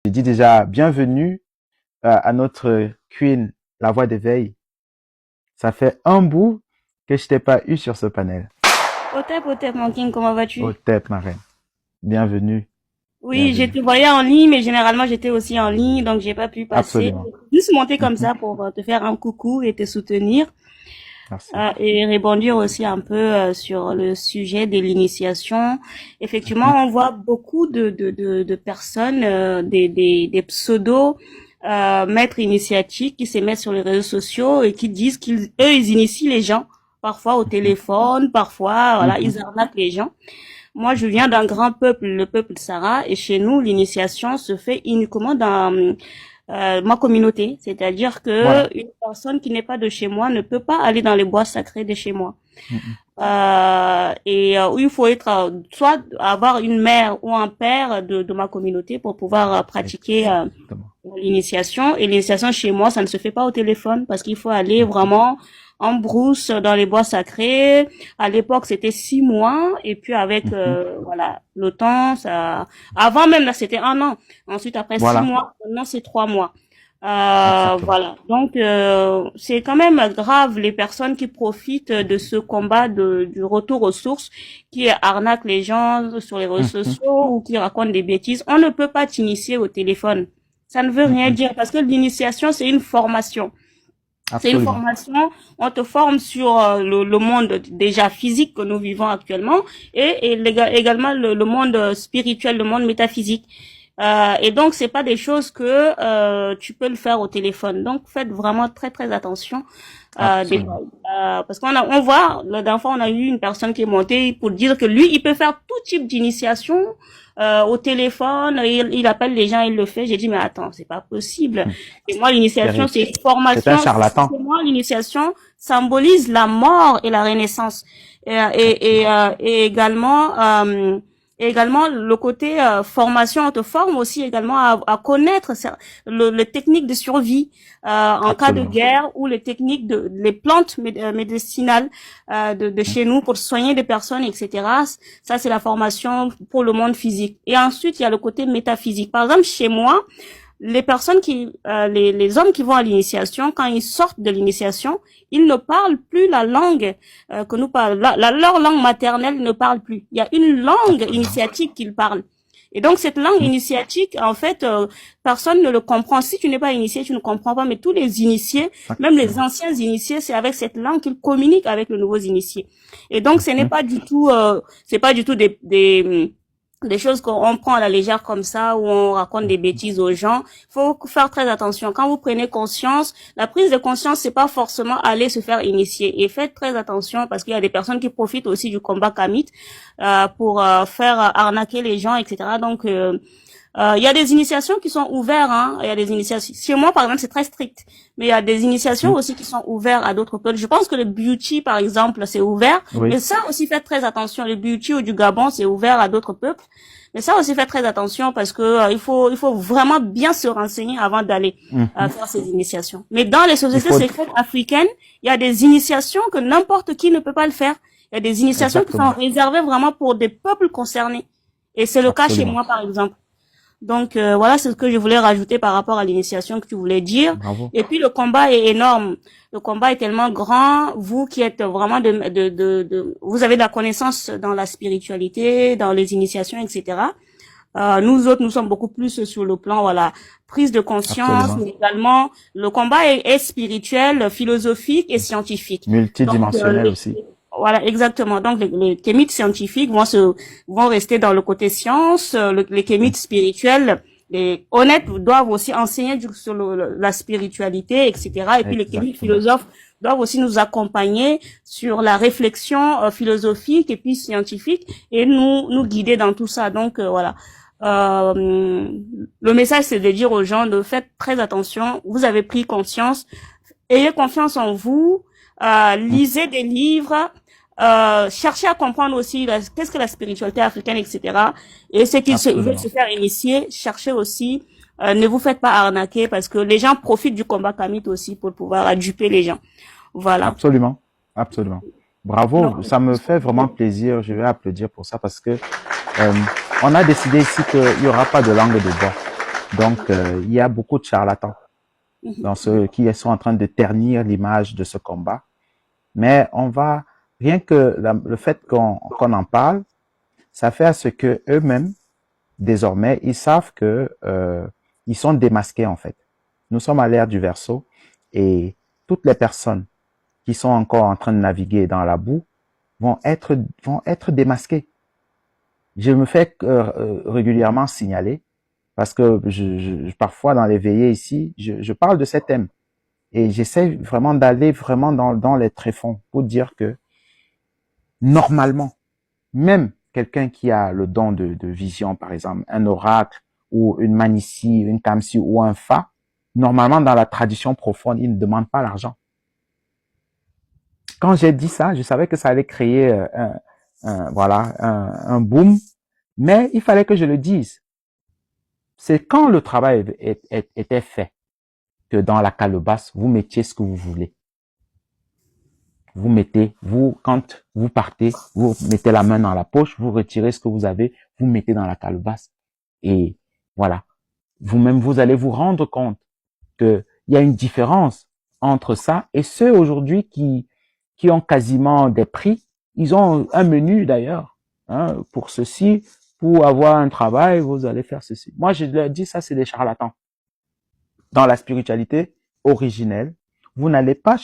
Je dis déjà bienvenue à notre Queen, la voix d'éveil. Ça fait un bout que je t'ai pas eu sur ce panel. Au tep, mon king, comment Au vas-tu? tête, ma reine. Bienvenue, Oui, je bienvenue. te voyais en ligne, mais généralement j'étais aussi en ligne, donc j'ai pas pu passer. Absolument. Juste monter comme Mhm. ça pour te faire un coucou et te soutenir Merci. et rebondir aussi un peu sur le sujet de l'initiation. Effectivement, Mhm. on voit beaucoup de personnes, des pseudo maîtres initiatiques qui se mettent sur les réseaux sociaux et qui disent ils initient les gens, parfois au Mhm. téléphone, parfois, voilà, Mhm. ils arnaquent les gens. Moi, je viens d'un grand peuple, le peuple Sarah, et chez nous, l'initiation se fait uniquement dans ma communauté. C'est-à-dire que Voilà. une personne qui n'est pas de chez moi ne peut pas aller dans les bois sacrés de chez moi. Mhm. Il faut être soit avoir une mère ou un père de ma communauté pour pouvoir pratiquer Exactement. l'initiation. Et l'initiation chez moi, ça ne se fait pas au téléphone parce qu'il faut aller Mhm. vraiment en brousse dans les bois sacrés. À l'époque, c'était 6 mois. Et puis avec Mhm. voilà le temps, ça. Avant même là, c'était un an. Ensuite, après six Voilà. mois, maintenant c'est 3 mois. Exactement. Voilà. Donc c'est quand même grave les personnes qui profitent de ce combat du retour aux sources, qui arnaquent les gens sur les réseaux Mhm. sociaux ou qui racontent des bêtises. On ne peut pas t'initier au téléphone. Ça ne veut rien Mhm. dire parce que l'initiation, c'est une formation. C'est une Absolument. formation, on te forme sur le monde déjà physique que nous vivons actuellement et également le monde spirituel, le monde métaphysique. Et donc, c'est pas des choses que tu peux le faire au téléphone. Donc, faites vraiment très très attention. Absolument. Parce on voit, la dernière fois, on a eu une personne qui est montée pour dire que lui, il peut faire tout type d'initiation au téléphone. Il appelle les gens, il le fait. J'ai dit, mais attends, c'est pas possible. Mhm. Et moi, l'initiation, Terrible. c'est une C'est un formation. charlatan. Pour moi, l'initiation symbolise la mort et la renaissance. Et également, et également le côté formation, on te forme aussi également à connaître les techniques de survie en cas de Absolument. guerre ou les techniques les plantes médicinales de Mhm. chez nous pour soigner des personnes, etc. Ça, c'est la formation pour le monde physique. Et ensuite, il y a le côté métaphysique. Par exemple, chez moi, les personnes les hommes qui vont à l'initiation, quand ils sortent de l'initiation, ils ne parlent plus la langue que nous parlons. Leur langue maternelle ne parle plus. Il y a une langue Absolument. initiatique qu'ils parlent. Et donc cette langue Mhm. initiatique, en fait, personne ne le comprend. Si tu n'es pas initié, tu ne comprends pas. Mais tous les initiés, même les Exactement. anciens initiés, c'est avec cette langue qu'ils communiquent avec les nouveaux initiés. Et donc ce n'est Mhm. pas du tout, c'est pas du tout des choses qu'on prend à la légère comme ça, où on raconte des bêtises aux gens. Il faut faire très attention. Quand vous prenez conscience, la prise de conscience, c'est pas forcément aller se faire initier. Et faites très attention parce qu'il y a des personnes qui profitent aussi du combat Kamit pour faire arnaquer les gens, etc. Donc, il y a des initiations qui sont ouvertes, hein. Il y a des initiations. Chez moi, par exemple, c'est très strict. Mais il y a des initiations Mhm. aussi qui sont ouvertes à d'autres peuples. Je pense que le beauty, par exemple, c'est ouvert. Mais Oui. ça aussi, faites très attention. Le beauty ou du Gabon, c'est ouvert à d'autres peuples. Mais ça aussi, faites très attention parce que il faut vraiment bien se renseigner avant d'aller Mhm. faire ces initiations. Mais dans les Il sociétés faut secrètes africaines, il y a des initiations que n'importe qui ne peut pas le faire. Il y a des initiations qui sont exactement. réservées vraiment pour des peuples concernés. Et c'est le cas chez Absolument. moi, par exemple. Donc voilà, c'est ce que je voulais rajouter par rapport à l'initiation que tu voulais dire. Bravo. Et puis le combat est énorme. Le combat est tellement grand. Vous qui êtes vraiment vous avez de la connaissance dans la spiritualité, dans les initiations, etc. Nous autres, nous sommes beaucoup plus sur le plan, voilà, prise de conscience, Absolument. mais également le combat est spirituel, philosophique et scientifique. Donc Multidimensionnel aussi. voilà, exactement. Donc les kémites scientifiques vont rester dans le côté science, les kémites spirituels, les honnêtes doivent aussi enseigner sur la spiritualité, etc. Et puis les kémites Exactement. philosophes doivent aussi nous accompagner sur la réflexion philosophique et puis scientifique et nous guider dans tout ça. Donc voilà. Le message, c'est de dire aux gens de faire très attention. Vous avez pris conscience. Ayez confiance en vous. Mhm. Lisez des livres. Cherchez à comprendre aussi qu'est-ce que la spiritualité africaine, etc. Et ceux qui veulent se Absolument. faire initier, cherchez aussi. Ne vous faites pas arnaquer parce que les gens profitent du combat Kamit aussi pour pouvoir duper les gens. Voilà. Absolument. Absolument. Donc, Bravo. Ça me fait vraiment plaisir. Je vais applaudir pour ça parce que euh, on a décidé ici qu'il n'y aura pas de langue de bois. Donc, il y a beaucoup de charlatans dans ceux qui sont en train de ternir l'image de ce combat. Mais rien que le fait qu'on en parle, ça fait à ce que eux-mêmes, désormais, ils savent que ils sont démasqués en fait. Nous sommes à l'ère du Verseau et toutes les personnes qui sont encore en train de naviguer dans la boue vont être démasquées. Je me fais régulièrement signaler parce que parfois dans les veillées ici, je parle de ces thèmes et j'essaie vraiment d'aller vraiment dans les tréfonds pour dire que normalement, même quelqu'un qui a le don de vision, par exemple, un oracle ou une manicie, une kamsi ou un fa, normalement dans la tradition profonde, il ne demande pas l'argent. Quand j'ai dit ça, je savais que ça allait créer un boom, mais il fallait que je le dise. C'est quand le travail était fait que dans la calebasse, vous mettiez ce que vous voulez. Quand vous partez, vous mettez la main dans la poche, vous retirez ce que vous avez, vous mettez dans la calebasse. Et voilà. Vous-même, vous allez vous rendre compte qu'il y a une différence entre ça et ceux aujourd'hui qui ont quasiment des prix. Ils ont un menu d'ailleurs, hein, pour ceci, pour avoir un travail, vous allez faire ceci. Moi, je leur dis, ça, c'est des charlatans. Dans la spiritualité originelle, vous n'allez pas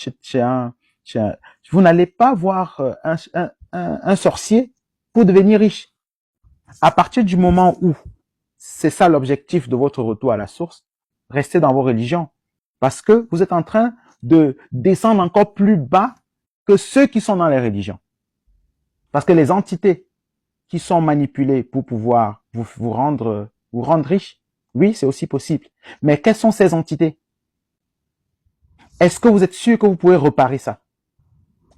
vous n'allez pas voir un sorcier pour devenir riche. À partir du moment où c'est ça l'objectif de votre retour à la source, restez dans vos religions. Parce que vous êtes en train de descendre encore plus bas que ceux qui sont dans les religions. Parce que les entités qui sont manipulées pour pouvoir vous rendre riche, oui, c'est aussi possible. Mais quelles sont ces entités? Est-ce que vous êtes sûr que vous pouvez réparer ça?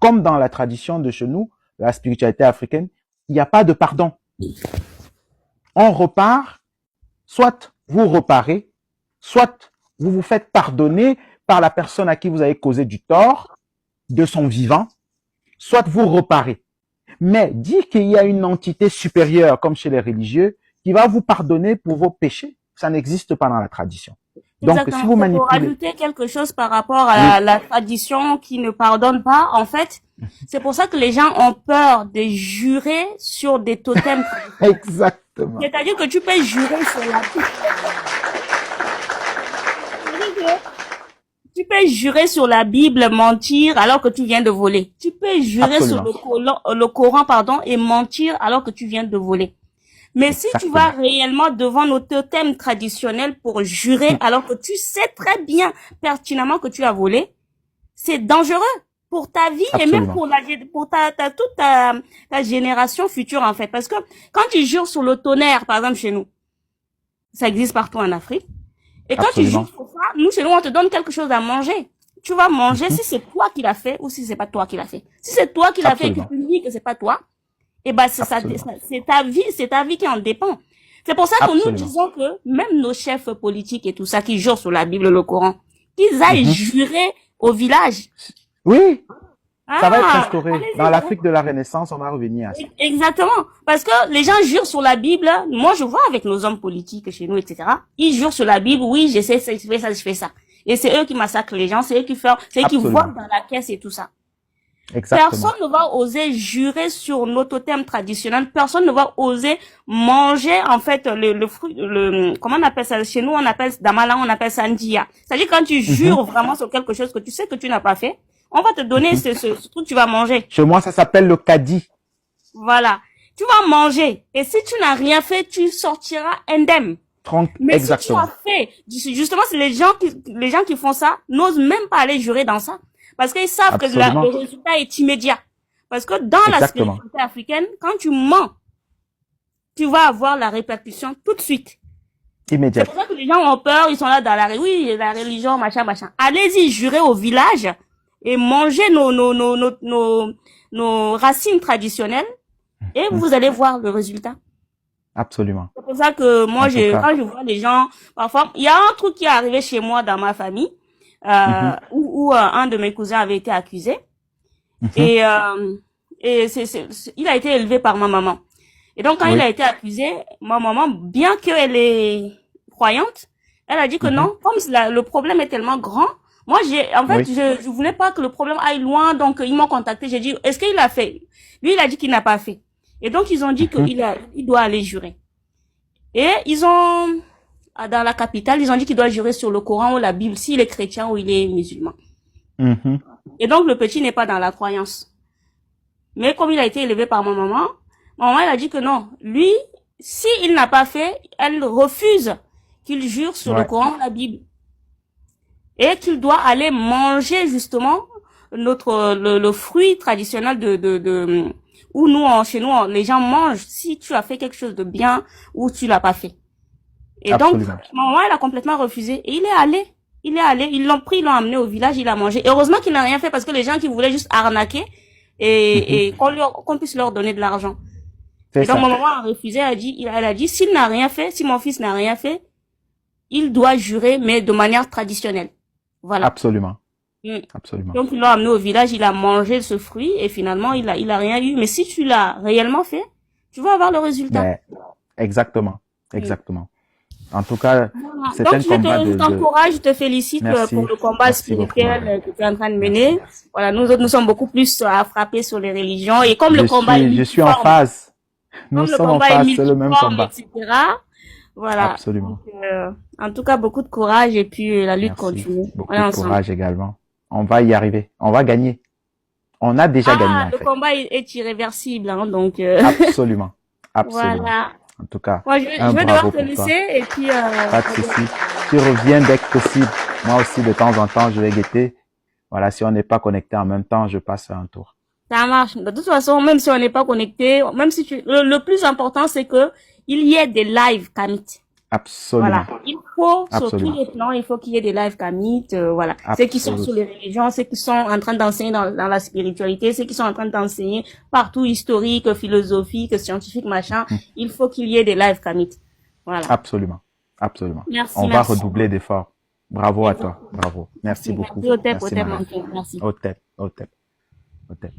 Comme dans la tradition de chez nous, la spiritualité africaine, il n'y a pas de pardon. On repart, soit vous reparez, soit vous vous faites pardonner par la personne à qui vous avez causé du tort, de son vivant, soit vous reparez. Mais dire qu'il y a une entité supérieure, comme chez les religieux, qui va vous pardonner pour vos péchés, ça n'existe pas dans la tradition. Donc, Exactement. si vous manipulez... Pour ajouter quelque chose par rapport à la tradition qui ne pardonne pas, en fait, c'est pour ça que les gens ont peur de jurer sur des totems. Exactement. C'est-à-dire que tu peux jurer sur la Bible. Tu peux jurer sur la Bible, mentir alors que tu viens de voler. Tu peux jurer Absolument. sur le Coran, pardon, et mentir alors que tu viens de voler. Mais si tu vas réellement devant nos totems traditionnels pour jurer alors que tu sais très bien pertinemment que tu as volé, c'est dangereux pour ta vie et même pour toute ta génération future en fait. Parce que quand tu jures sur le tonnerre, par exemple chez nous, ça existe partout en Afrique. Et quand tu jures sur ça, nous chez nous on te donne quelque chose à manger. Tu vas manger si c'est toi qui l'as fait ou si c'est pas toi qui l'as fait. Si c'est toi qui l'as fait et que tu dis que c'est pas toi, et ben c'est ta vie qui en dépend. C'est pour ça que nous disons que même nos chefs politiques et tout ça qui jurent sur la Bible, le Coran, qu'ils aillent jurer au village. Oui. Ça va être instauré. Dans l'Afrique de la Renaissance, on va revenir à ça. Exactement. Parce que les gens jurent sur la Bible. Moi, je vois avec nos hommes politiques chez nous, etc. Ils jurent sur la Bible. Oui, j'essaie, je fais ça. Et c'est eux qui massacrent les gens. C'est eux qui font, c'est eux qui volent dans la caisse et tout ça. Exactement. Personne ne va oser jurer sur nos totems traditionnels. Personne ne va oser manger, en fait, le fruit, comment on appelle ça? Chez nous, on appelle, Damala, on appelle ça Ndia. C'est-à-dire quand tu jures vraiment sur quelque chose que tu sais que tu n'as pas fait, on va te donner ce truc que tu vas manger. Chez moi, ça s'appelle le kadi. Voilà. Tu vas manger. Et si tu n'as rien fait, tu sortiras indemne. Mais exactement. si tu as fait, justement, c'est les gens qui font ça, n'osent même pas aller jurer dans ça. Parce qu'ils savent que le résultat est immédiat. Parce que dans la spiritualité africaine, quand tu mens, tu vas avoir la répercussion tout de suite. Immédiat. C'est pour ça que les gens ont peur, ils sont là dans la religion, machin. Allez-y, jurez au village et mangez nos racines traditionnelles et vous allez voir le résultat. Absolument. C'est pour ça que moi, quand je vois les gens, parfois, il y a un truc qui est arrivé chez moi dans ma famille, où un de mes cousins avait été accusé. Et il a été élevé par ma maman. Et donc, quand il a été accusé, ma maman, bien qu'elle est croyante, Elle a dit que Mhm. non, comme le problème est tellement grand, moi, en fait, Oui. je voulais pas que le problème aille loin, donc ils m'ont contacté. J'ai dit, est-ce qu'il a fait? Lui, il a dit qu'il n'a pas fait. Et donc, ils ont dit Mhm. il doit aller jurer. Et ils ont, dans la capitale, ils ont dit qu'il doit jurer sur le Coran ou la Bible, s'il est chrétien ou il est musulman. Mhm. Et donc, le petit n'est pas dans la croyance. Mais comme il a été élevé par ma maman, elle a dit que non. Lui, si il n'a pas fait, elle refuse qu'il jure sur le Ouais. Coran ou la Bible. Et qu'il doit aller manger, justement, le fruit traditionnel où chez nous, les gens mangent si tu as fait quelque chose de bien ou tu l'as pas fait. Et donc, Absolument. maman, elle a complètement refusé. Et il est allé. Il est allé. Ils l'ont pris, ils l'ont amené au village, il a mangé. Et heureusement qu'il n'a rien fait parce que les gens qui voulaient juste arnaquer Mhm. et qu'on puisse leur donner de l'argent. C'est Et donc, ça. ma maman a refusé, elle a dit, s'il n'a rien fait, si mon fils n'a rien fait, il doit jurer, mais de manière traditionnelle. Voilà. Absolument. Mm. Absolument. Donc, ils l'ont amené au village, il a mangé ce fruit et finalement, il a rien eu. Mais si tu l'as réellement fait, tu vas avoir le résultat. Mais exactement. Mm. Exactement. En tout cas, Voilà. c'est Donc, un combat je t'encourage, je te félicite pour Merci. le combat Merci beaucoup, spirituel madame. que tu es en train de Merci. mener. Voilà, nous autres, nous sommes beaucoup plus à frapper sur les religions. Et comme le combat est Je suis en multiforme, phase. Nous comme le sommes en combat est phase, c'est le même multiforme, combat. etc. Voilà. Absolument. Donc, en tout cas, beaucoup de courage et puis la lutte Merci. continue. On Beaucoup est de ensemble. courage également. On va y arriver. On va gagner. On a déjà gagné, Ah, en le fait. combat est irréversible, hein, donc Absolument. Absolument. voilà. En tout cas, Moi, je un vais devoir bravo te pour toi. laisser et puis Pas de souci. Tu reviens dès que possible. Moi aussi, de temps en temps, je vais guetter. Voilà, si on n'est pas connecté en même temps, je passe un tour. ça marche. De toute façon, même si on n'est pas connecté, même si le plus important, c'est que il y ait des lives Kamit. Absolument. Voilà. Il faut, sur tous Absolument. les plans, il faut qu'il y ait des lives Kamit, voilà. Ceux qui sont sur les religions, ceux qui sont en train d'enseigner dans la spiritualité, ceux qui sont en train d'enseigner partout, historique, philosophique, scientifique, machin. Il faut qu'il y ait des lives Kamit. Voilà. Absolument. Absolument. Merci, On va merci. redoubler d'efforts. Bravo à toi. Bravo. Merci beaucoup. Merci, au Merci, madame. Merci. Au tep. Au tep. Au tep.